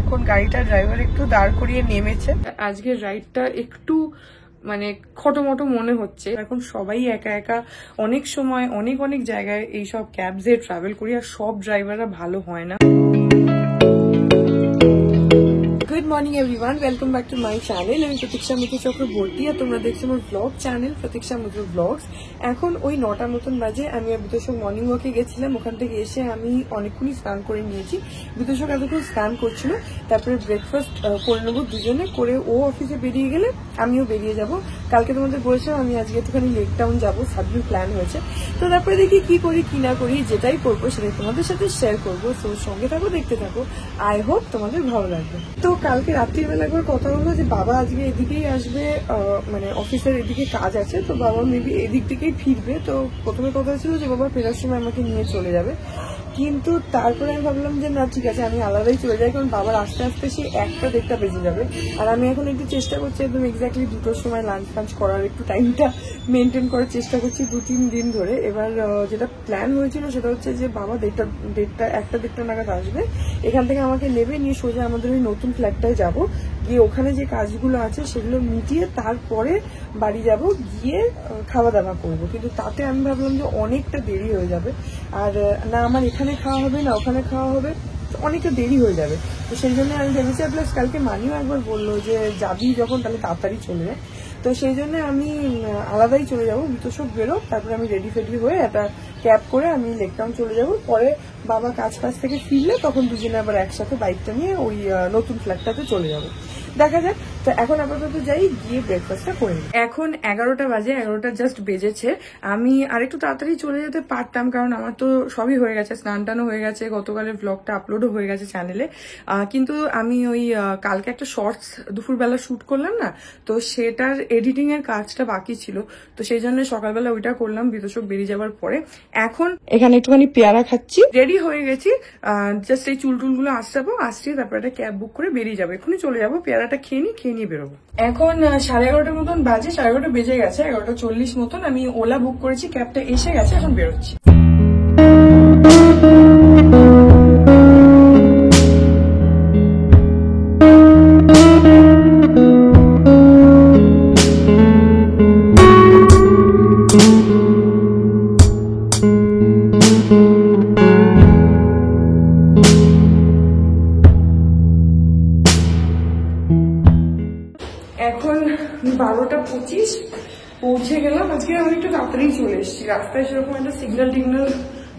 এখন গাড়িটা ড্রাইভার একটু দাঁড় করিয়ে নেমেছে। আজকের রাইডটা একটু মানে খটোমটো মনে হচ্ছে। এখন সবাই একা একা অনেক সময় অনেক অনেক জায়গায় এইসব ক্যাবসে ট্রাভেল করি, আর সব ড্রাইভাররা ভালো হয় না। Good morning everyone, welcome back to my channel. আমি প্রতীক্ষা মিত্র চক্রবর্তী, আর তোমরা দেখছো আমার ব্লগ চ্যানেল প্রতীক্ষা মিত্র ব্লগস। এখন ওই 9টা মতন বাজে। আমি আর বিতোষক মর্নিং ওয়াকে গেছিলাম, ওখান থেকে এসে আমি অনেকক্ষণই স্নান করে নিয়েছি। বিতোষক এতক্ষণ স্নান করছিল, তারপরে ব্রেকফাস্ট করে নেবো দুজনে করে। ও অফিসে বেরিয়ে গেলে আমিও বেরিয়ে যাব। কালকে তোমাদের বলেছিলাম আমি আজকে একটুখানি লেক টাউন যাবো, সাবজু প্ল্যান হয়েছে। তো তারপরে দেখি কি করি কি না করি, যেটাই করবো সেটাই তোমাদের সাথে শেয়ার করবো। তো সঙ্গে থাকো, দেখতে থাকো, আই হোপ তোমাদের ভালো লাগবে। তো কালকে রাত্রিবেলা একবার কথা হলো যে বাবা আজকে এদিকেই আসবে, মানে অফিসের এদিকে কাজ আছে, তো বাবা মেবি এদিক থেকেই ফিরবে। তো প্রথমে কথা ছিল যে বাবা ফেরার সময় আমাকে নিয়ে চলে যাবে, কিন্তু তারপরে আমি ভাবলাম যে না ঠিক আছে আমি আলাদাই চলে যাই, কারণ বাবার আস্তে আস্তে সে 1টা-1.5টা বেজে যাবে। আর আমি এখন একটু চেষ্টা করছি একদম এক্স্যাক্টলি 2টোর সময় লাঞ্চ ফাঞ্চ করার, একটু টাইমটা মেনটেন করার চেষ্টা করছি 2-3 দিন ধরে। এবার যেটা প্ল্যান হয়েছিল সেটা হচ্ছে যে বাবা 1টা নাগাদ আসবে, এখান থেকে আমাকে নেবে, নিয়ে সোজা আমাদের ওই নতুন ফ্ল্যাটটায় যাবো, গিয়ে ওখানে যে কাজগুলো আছে সেগুলো মিটিয়ে তারপরে বাড়ি যাব, গিয়ে খাওয়া দাওয়া করবো। কিন্তু তাতে আমি ভাবলাম যে অনেকটা দেরি হয়ে যাবে, আর না আমার এখানে খাওয়া হবে না ওখানে খাওয়া হবে, অনেকটা দেরি হয়ে যাবে। তো সেই জন্য আমি ভেবেছি, প্লাস কালকে মানিও একবার বললো যে যাবি যখন তাহলে তাড়াতাড়ি চলে যায়। তো সেই জন্য আমি আলাদাই চলে যাবো, বিতোষক বেরো, তারপরে আমি রেডি ফেডি হয়ে একটা ক্যাব করে আমি লেক টাউন চলে যাবো। পরে বাবা কাজ থেকে ফিরলে তখন দুজনে আবার একসাথে বাইকটা নিয়ে ওই নতুন ফ্ল্যাটটাতে চলে যাবো, দেখা যাক। তো এখন আপাতত যাই, গিয়ে ব্রেকফাস্টটা করে নিই। এখন 11টা বাজে, 11টা জাস্ট বেজেছে। আমি আরেকটু তাড়াতাড়ি চলে যেতে পারতাম, কারণ আমার তো সবই হয়ে গেছে, স্নান টানও হয়ে গেছে, গতকালের ব্লগটা আপলোডও হয়ে গেছে চ্যানেলে। কিন্তু আমি ওই কালকে একটা শর্টস দুপুরবেলা শুট করলাম না, তো সেটার এডিটিং এর কাজটা বাকি ছিল, তো সেই জন্য সকালবেলা ওইটা করলাম বিতোষক বেরিয়ে যাওয়ার পরে। এখন এখানে একটুখানি পেয়ারা খাচ্ছি, রেডি হয়ে গেছি, জাস্ট এই চুলটুলগুলো আসতে তারপরে একটা ক্যাব বুক করে বেরিয়ে যাবো, এখনই চলে যাবো। পেয়ারাটা খেয়ে নিয়ে বেরোবো। এখন 11:30 মতন বাজে, 11:30 বেজে গেছে, 11:40 মতন। আমি ওলা বুক করেছি, ক্যাবটা এসে গেছে, এখন বেরোচ্ছি। এখন 12:25 পৌঁছে গেলাম। আজকে আমি একটু তাড়াতাড়ি চলে এসেছি, রাস্তায় সেরকম একটা সিগন্যাল টিগন্যাল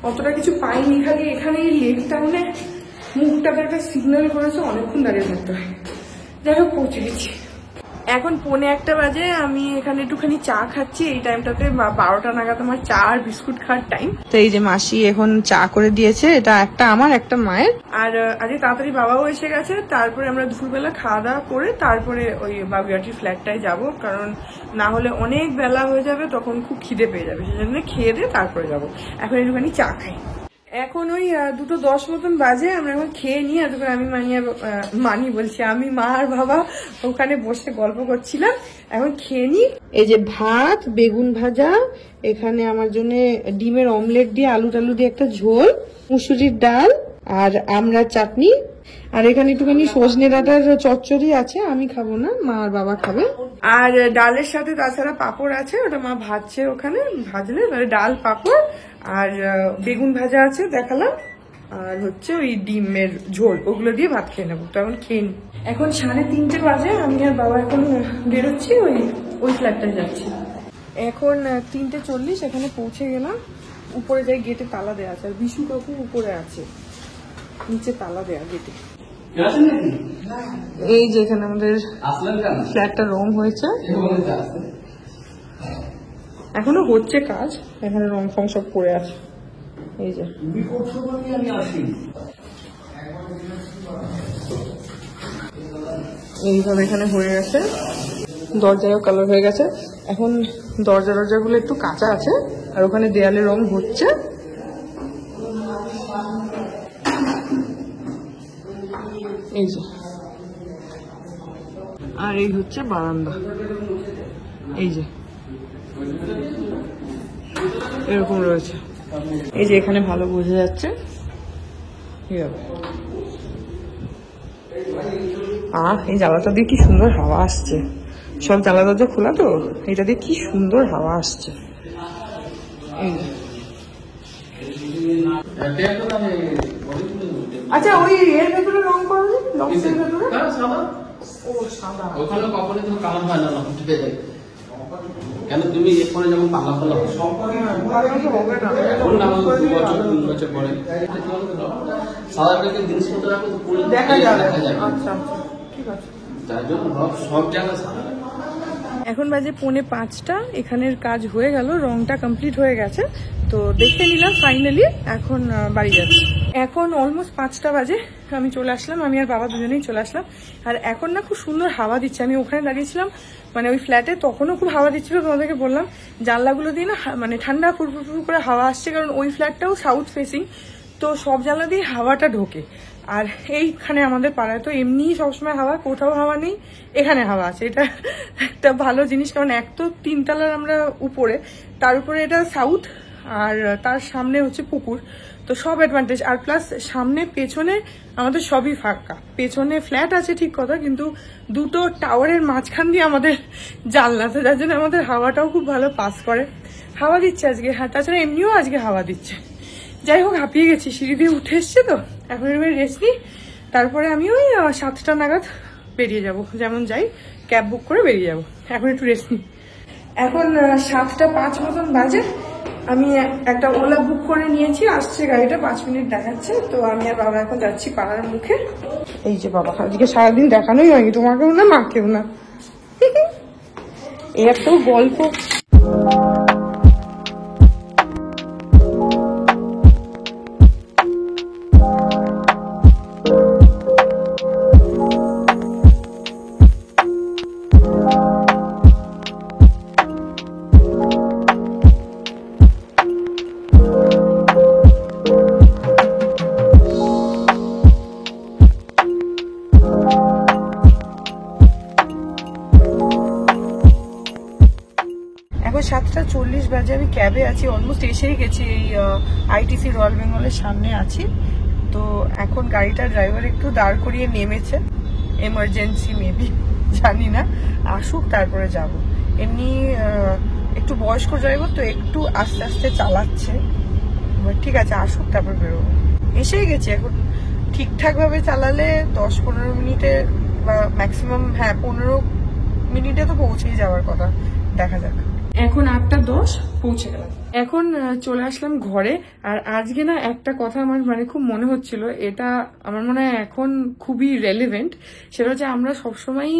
অতটা কিছু পাইনি, খালি এখানে এই লেক টাউনে মুখটাতে একটা সিগন্যাল করেছে, অনেকক্ষণ দাঁড়িয়ে থাকতে হয়। যাই হোক পৌঁছে গেছি। এখন 1:45 বাজে, আমি এখানে একটুখানি চা খাচ্ছি। এই টাইমটাতে 12টা নাগাদ আমার চা আর বিস্কুট খাওয়ার টাইম। তো এই যে মাসি এখন চা করে দিয়েছে, এটা একটা আমার একটা মায়ের। আর আজকে তাড়াতাড়ি বাবাও এসে গেছে, তারপরে আমরা দুপুরবেলা খাওয়া দাওয়া করে তারপরে ওই বাবুয়াটির ফ্ল্যাটটায় যাব, কারণ না হলে অনেক বেলা হয়ে যাবে, তখন খুব খিদে পেয়ে যাবে, সেজন্য খেয়ে দিয়ে তারপরে যাবো। এখন একটুখানি চা খাই। এখন ওই 2:10 মতন বাজে, আমরা এখন খেয়ে নিই। এতক্ষণ আমি আমি মা আর বাবা ওখানে বসে গল্প করছিলাম, এখন খেয়ে নিই। এই যে ভাত, বেগুন ভাজা, এখানে আমার জন্য ডিমের অমলেট দিয়ে আলু টালু দিয়ে একটা ঝোল, মুসুরির ডাল আর আমরা চাটনি, আর এখানে একটুখানি সজনে ডাঁটার চচ্চড়ি আছে, আমি খাবো না, মা আর বাবা খাবে। আর ডালের সাথে তাছাড়া পাঁপড় আছে, ওটা মা ভাজছে, ওখানে ভাজলে ডাল পাঁপড় আর বেগুন ভাজা আছে দেখালাম, আর হচ্ছে ওই ডিমের ঝোল, ওগুলো দিয়ে ভাত খেয়ে নেবো। তো এখন খেয়ে নিই। এখন 3:30 বাজে, আমি আর বাবা এখন বেরোচ্ছি, ওই ফ্ল্যাটটায় যাচ্ছি। এখন 3:40, এখানে পৌঁছে গেলাম। উপরে যাই, গেটে তালা দেওয়া আছে, আর বিশু কাকু উপরে আছে, নিচে তালা দেওয়া গেটে। এই যে এখানে আমাদের ফ্ল্যাটটা রং হয়েছে, এখনো হচ্ছে কাজ, এখানে রং ফং সব পড়ে আছে। এই যে এইভাবে এখানে হয়ে গেছে, দরজাও কালার হয়ে গেছে। এখন দরজাগুলো একটু কাঁচা আছে, আর ওখানে দেয়ালে রং হচ্ছে। এই যে, আর এই হচ্ছে বারান্দা, এই যে এরকম রয়েছে। এই যে এখানে ভালো বোঝা যাচ্ছে, এই জানলাটা দিয়ে কি সুন্দর হাওয়া আসছে, সব জানলা দরজা খোলা তো, এটা দিয়ে কি সুন্দর হাওয়া আসছে। আচ্ছা ওই এর ভেতরে রং করবে, লক্সের ভেতরে ও সাদা, ওখানে কখনো তুমি কালার হয় না, উঠে যায় কেন? তুমি এরপরে যেমন পাল্লা পাল্লা হবে পরে সাদা জিনিসপত্র রাখো তো পুরো দেখা যাবে। আচ্ছা ঠিক আছে, তার জন্য সব জায়গায় সাদা। এখন বাজে 4:45, এখানের কাজ হয়ে গেল, রংটা কমপ্লিট হয়ে গেছে। তো দেখে নিলাম ফাইনালি, এখন বাড়ি যাচ্ছি। এখন অলমোস্ট 5টা বাজে, আমি চলে আসলাম, আমি আর বাবা দুজনেই চলে আসলাম। আর এখন না খুব সুন্দর হাওয়া দিচ্ছে, আমি ওখানে দাঁড়িয়েছিলাম মানে ওই ফ্ল্যাটে, তখনও খুব হাওয়া দিচ্ছিল। তোমাদেরকে বললাম জানলাগুলো দিয়ে না মানে ঠান্ডা ফুরফুর করে হাওয়া আসছে, কারণ ওই ফ্ল্যাটটাও সাউথ ফেসিং, তো সব জানলা দিয়ে হাওয়াটা ঢোকে। আর এইখানে আমাদের পাড়ায় তো এমনিই সবসময় হাওয়া, কোথাও হাওয়া নেই, এখানে হাওয়া আছে, এটা একটা ভালো জিনিস। কারণ এক তো 3 তলার আমরা উপরে, তার উপরে এটা সাউথ, আর তার সামনে হচ্ছে পুকুর, তো সব অ্যাডভান্টেজ। আর প্লাস সামনে পেছনে আমাদের সবই ফাঁকা, পেছনে ফ্ল্যাট আছে ঠিক কথা, কিন্তু দুটো টাওয়ারের মাঝখান দিয়ে আমাদের জানলা, তো যার জন্য আমাদের হাওয়াটাও খুব ভালো পাস করে। হাওয়া দিচ্ছে আজকে, হ্যাঁ তাছাড়া এমনিও আজকে হাওয়া দিচ্ছে। যাই হোক, হাঁপিয়ে গেছি, সিঁড়ি দিয়ে উঠে এসছে তো, এখন এবার রেস্ট নিই, তারপরে আমি ওই 7টা নাগাদ বেরিয়ে যাব, যেমন যাই ক্যাব বুক করে বেরিয়ে যাব। এখন একটু রেস্ট নিই। এখন 7:05 মতন বাজে, আমি একটা ওলা বুক করে নিয়েছি, আসছে গাড়িটা, 5 মিনিট দেখাচ্ছে। তো আমি আর বাবা এখন যাচ্ছি পাড়ার মুখে। এই যে বাবা, আজকে সারাদিন দেখানোই হয়নি, তোমাকেও না মাকেও না, এত গল্প। এখন 7:40 বাজে, আমি ক্যাবে আছি, অলমোস্ট এসেই গেছি, এই আইটিসি রয়্যাল বেঙ্গলের সামনে আছি। তো এখন গাড়িটা ড্রাইভার একটু দাঁড় করিয়ে নেমেছে, এমার্জেন্সি মেবি, জানি না, আসুক তারপরে যাব। এমনি একটু বয়স্ক ড্রাইভার তো, একটু আস্তে আস্তে চালাচ্ছে, ঠিক আছে আসুক তারপর বেরোবো। এসেই গেছি, এখন ঠিকঠাক ভাবে চালালে 10-15 মিনিটে বা ম্যাক্সিমাম, হ্যাঁ 15 মিনিটে তো পৌঁছেই যাওয়ার কথা, দেখা যাক। এখন 8:10 পৌঁছে গেলাম, এখন চলে আসলাম ঘরে। আর আজকে না একটা কথা আমার মানে খুব মনে হচ্ছিল, এটা আমার মনে হয় এখন খুবই রেলেভেন্ট, সেটা হচ্ছে আমরা সবসময়ই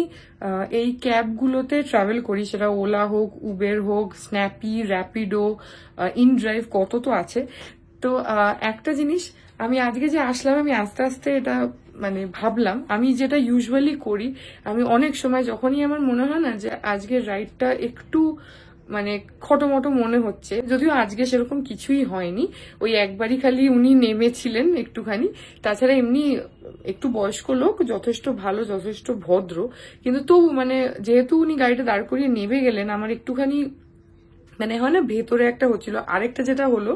এই ক্যাবগুলোতে ট্রাভেল করি, সেটা ওলা হোক, উবের হোক, স্ন্যাপি, র্যাপিডো, ইনড্রাইভ, কত তো আছে। তো একটা জিনিস আমি আজকে যে আসলাম, আমি আস্তে আস্তে এটা মানে ভাবলাম, আমি যেটা ইউজুয়ালি করি, আমি অনেক সময় যখনই আমার মনে হয় না যে আজকের রাইডটা একটু মানে খটোমটো মনে হচ্ছে, যদিও আজকে সেরকম কিছুই হয়নি, ওই একবারই খালি উনি নেমেছিলেন একটুখানি, তাছাড়া এমনি একটু বয়স্ক লোক, যথেষ্ট ভালো, যথেষ্ট ভদ্র, কিন্তু তো মানে যেহেতু উনি গাড়িটা দাঁড় করিয়ে নেমে গেলেন, আমার একটুখানি মানে হয় না ভেতরে একটা হচ্ছিল। আরেকটা যেটা হলো,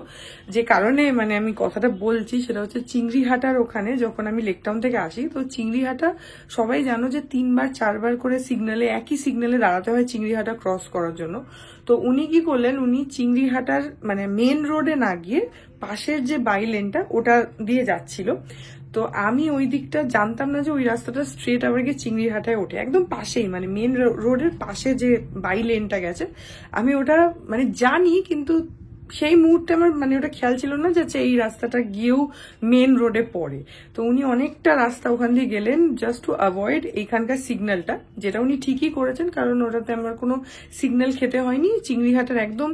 যে কারণে মানে আমি কথাটা বলছি, সেটা হচ্ছে চিংড়িহাটার ওখানে যখন আমি লেকটাউন থেকে আসি, তো চিংড়িহাটা সবাই জানো যে 3-4 করে সিগন্যালে, একই সিগন্যালে দাঁড়াতে হয় চিংড়িহাটা ক্রস করার জন্য। তো উনি কি করলেন, উনি চিংড়িহাটার মানে মেন রোডে না গিয়ে পাশের যে বাই লেনটা ওটা দিয়ে যাচ্ছিল। তো আমি ওই দিকটা জানতাম না যে ওই রাস্তাটা স্ট্রেট আবার গিয়ে চিংড়িহাটায় ওঠে, একদম পাশেই মানে মেন রোডের পাশে যে বাই লেনটা গেছে, আমি ওটা মানে জানি, কিন্তু সেই মুহূর্তে আমার মানে ওটা খেয়াল ছিল না যে এই রাস্তাটা গিয়েও মেন রোডে পড়ে। তো উনি অনেকটা রাস্তা ওখান দিয়ে গেলেন জাস্ট টু অ্যাভয়েড এইখানকার সিগন্যালটা, যেটা উনি ঠিকই করেছেন, কারণ ওটাতে আমার কোনো সিগন্যাল খেতে হয়নি। চিংড়িহাটের একদম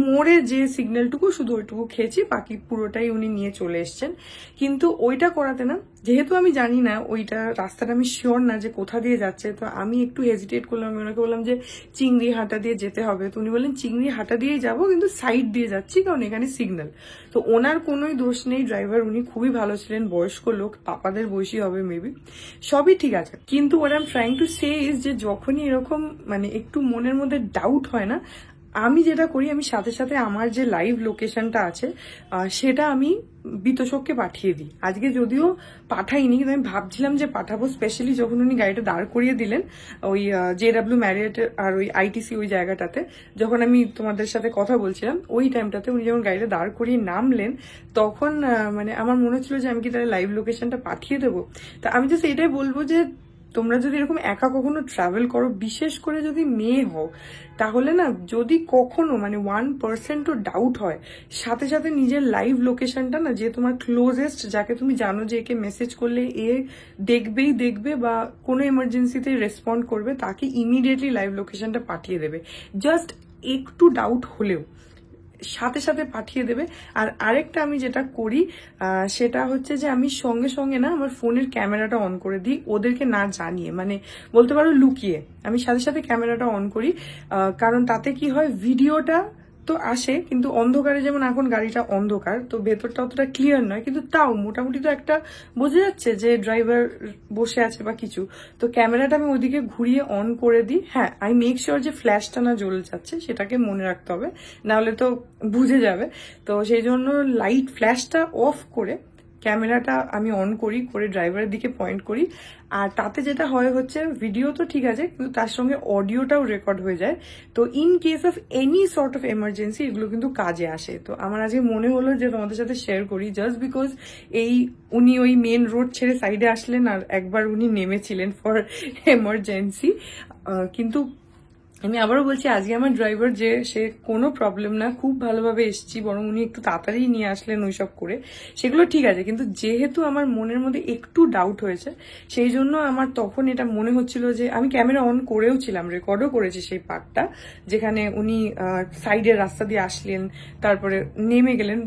মোড়ে যে সিগন্যালটুকু, শুধু ওইটুকু খেয়েছি, বাকি পুরোটাই উনি নিয়ে চলে এসছেন। কিন্তু ওইটা করাতে না, যেহেতু আমি জানি না ওইটা রাস্তাটা, আমি শিওর না যে কোথা দিয়ে যাচ্ছে, তো আমি একটু হেজিটেট করলাম। আমি ওনাকে বললাম যে চিংড়িহাটা দিয়ে যেতে হবে, তো উনি বললেন চিংড়িহাটা দিয়েই যাবো, কিন্তু সাইড দিয়ে যাচ্ছি কারণ এখানে সিগন্যাল। তো ওনার কোনোই দোষ নেই, ড্রাইভার উনি খুবই ভালো ছিলেন, বয়স্ক লোক, পাপাদের বয়সী হবে মেবি, সবই ঠিক আছে। কিন্তু what I am trying to say is যে যখনই এরকম মানে একটু মনের মধ্যে ডাউট হয় না, আমি যেটা করি, আমি সাথে সাথে আমার যে লাইভ লোকেশনটা আছে সেটা আমি বিতোষককে পাঠিয়ে দিই। আজকে যদিও পাঠাইনি, কিন্তু আমি ভাবছিলাম যে পাঠাবো, স্পেশালি যখন উনি গাড়িটা দাঁড় করিয়ে দিলেন ওই JW ম্যারিয়ট আর ওই ITC ওই জায়গাটাতে, যখন আমি তোমাদের সাথে কথা বলছিলাম ওই টাইমটাতে উনি যখন গাড়িটা দাঁড় করিয়ে নামলেন, তখন মানে আমার মনে হচ্ছিল যে আমি কি তাহলে লাইভ লোকেশনটা পাঠিয়ে দেবো। তা আমি জাস্ট এটাই বলবো যে তোমরা যদি এরকম একা কখনো ট্রাভেল করো, বিশেষ করে যদি মেয়ে হও, তাহলে না যদি কখনো মানে 1%ও ডাউট হয়, সাথে সাথে নিজের লাইভ লোকেশনটা না, যে তোমার ক্লোজেস্ট যাকে তুমি জানো যে একে মেসেজ করলে এ দেখবেই দেখবে বা কোনো এমার্জেন্সিতে রেসপন্ড করবে, তাকে ইমিডিয়েটলি লাইভ লোকেশনটা পাঠিয়ে দেবে। জাস্ট একটু ডাউট হলেও সাথে সাথে পাঠিয়ে দেবে। আর আরেকটা আমি যেটা করি সেটা হচ্ছে যে আমি সঙ্গে সঙ্গে না আমার ফোনের ক্যামেরাটা অন করে দিই, ওদেরকে না জানিয়ে, মানে বলতে পারো লুকিয়ে আমি সাথে সাথে ক্যামেরাটা অন করি। কারণ তাতে কি হয়, ভিডিওটা তো আসে, কিন্তু অন্ধকারে, যেমন এখন গাড়িটা অন্ধকার তো ভেতরটা অতটা ক্লিয়ার নয়, কিন্তু তাও মোটামুটি তো একটা বোঝা যাচ্ছে যে ড্রাইভার বসে আছে বা কিছু। তো ক্যামেরাটা আমি ওদিকে ঘুরিয়ে অন করে দিই। হ্যাঁ, আই মেক শিওর যে ফ্ল্যাশটা না জ্বলে যাচ্ছে, সেটাকে মনে রাখতে হবে, নাহলে তো বুঝে যাবে। তো সেই জন্য লাইট ফ্ল্যাশটা অফ করে ক্যামেরাটা আমি অন করি, করে ড্রাইভারের দিকে পয়েন্ট করি। আর তাতে যেটা হয় হচ্ছে, ভিডিও তো ঠিক আছে কিন্তু তার সঙ্গে অডিওটাও রেকর্ড হয়ে যায়। তো in case of any sort of emergency এগুলো কিন্তু কাজে আসে। তো আমার আজকে মনে হলো যে তোমাদের সাথে শেয়ার করি, জাস্ট বিকজ উনি ওই মেন রোড ছেড়ে সাইডে আসলেন আর একবার উনি নেমেছিলেন ফর এমার্জেন্সি। কিন্তু আমি আবারও বলছি, আজকে আমার ড্রাইভার যে সে কোনো প্রবলেম না, খুব ভালোভাবে এসেছি, বরং উনি একটু তাড়াতাড়ি নিয়ে আসলেন ওইসব করে, সেগুলো ঠিক আছে। কিন্তু যেহেতু আমার মনের মধ্যে একটু ডাউট হয়েছে, সেই জন্য আমার তখন এটা মনে হচ্ছিল যে আমি ক্যামেরা অন করেও ছিলাম, রেকর্ডও করেছি সেই পার্টটা, যেখানে উনি সাইডের রাস্তা দিয়ে আসলেন তারপরে নেমে গেলেন,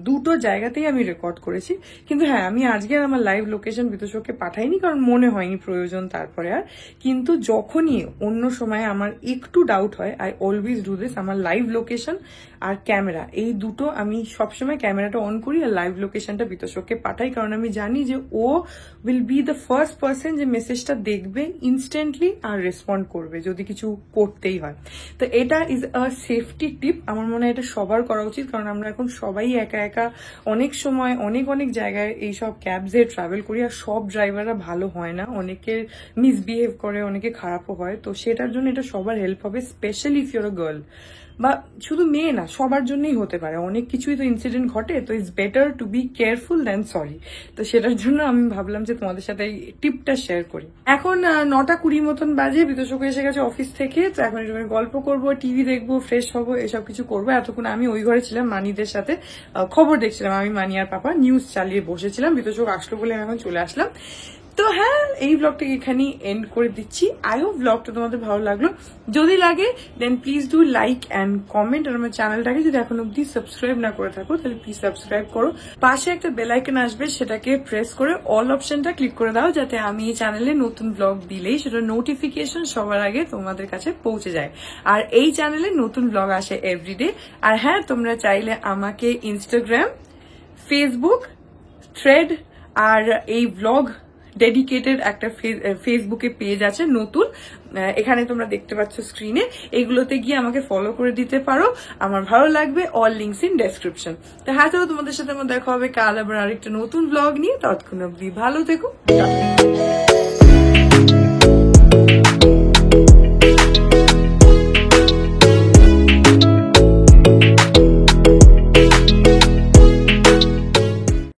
দুটো জায়গাতেই আমি রেকর্ড করেছি। কিন্তু হ্যাঁ, আমি আজকে আমার লাইভ লোকেশন বিতোষককে পাঠাইনি, কারণ মনে হয়নি প্রয়োজন তারপরে আর। কিন্তু যখনই অন্য সময় আমার একটু ডাউট হয়, আই অলওয়েজ ডু দিস, আমার লাইভ লোকেশন আর ক্যামেরা এই দুটো আমি সবসময় ক্যামেরাটা অন করি আর লাইভ লোকেশনটা বিতোষককে পাঠাই, কারণ আমি জানি যে ও will be the first person যে মেসেজটা দেখবে ইনস্ট্যান্টলি আর রেসপন্ড করবে যদি কিছু করতেই হয়। তো এটা ইজ আ সেফটি টিপ, আমার মনে হয় এটা সবার করা উচিত, কারণ আমরা এখন সবাই একা একা অনেক সময় অনেক অনেক জায়গায় এইসব ক্যাবসে ট্রাভেল করি, আর সব ড্রাইভাররা ভালো হয় না, অনেকে মিসবিহেভ করে, অনেকে খারাপও হয়। তো সেটার জন্য এটা সবার হেল্প হবে, specially if your a girl, বা শুধু মেয়ে না, সবার জন্যই হতে পারে, অনেক কিছুই তো ইনসিডেন্ট ঘটে। তো it's better to be careful than sorry. তো সেটার জন্য আমি ভাবলাম যে তোমাদের সাথে এই টিপটা শেয়ার করি। এখন 9:20 মতন বাজে, বিতোষক এসে গেছে অফিস থেকে। তো এখন একটু গল্প করবো, টিভি দেখবো, ফ্রেশ হবো, এসব কিছু করবো। এতক্ষণ আমি ওই ঘরে ছিলাম, মানিদের সাথে খবর দেখছিলাম, আমি, মানি আর পাপা নিউজ চালিয়ে বসেছিলাম। বিতোষক আসলো বলে আমি এখন চলে আসলাম। তো হ্যাঁ, এই ব্লগটাকে এখানেই এন্ড করে দিচ্ছি। আই হোপ ব্লগটা তোমাদের ভালো লাগলো। যদি লাগে then please do like and comment. আর আমার চ্যানেলটাকে যদি এখন অব্দি সাবস্ক্রাইব না করে থাকো তাহলে প্লিজ সাবস্ক্রাইব করো। পাশে একটা বেল আইকন আসবে, সেটাকে প্রেস করে অল অপশনটা ক্লিক করে দাও, যাতে আমি এই চ্যানেলে নতুন ব্লগ দিলেই সেটা নোটিফিকেশন সবার আগে তোমাদের কাছে পৌঁছে যায়। আর এই চ্যানেলে নতুন ব্লগ আসে এভরিডে। আর হ্যাঁ, তোমরা চাইলে আমাকে ইনস্টাগ্রাম, ফেসবুক, থ্রেড আর এই ব্লগ ডেডিকেটেড একটা ফেসবুকে পেজ আছে নতুন, এখানে তোমরা দেখতে পাচ্ছ স্ক্রিনে, এগুলোতে গিয়ে আমাকে ফলো করে দিতে পারো, আমার ভালো লাগবে। All links in description. তো হ্যাঁ, চলো তোমাদের সাথে আমার দেখা হবে কাল আবার আরেকটা নতুন ব্লগ নিয়ে। ততক্ষণ অব্দি ভালো থেকো।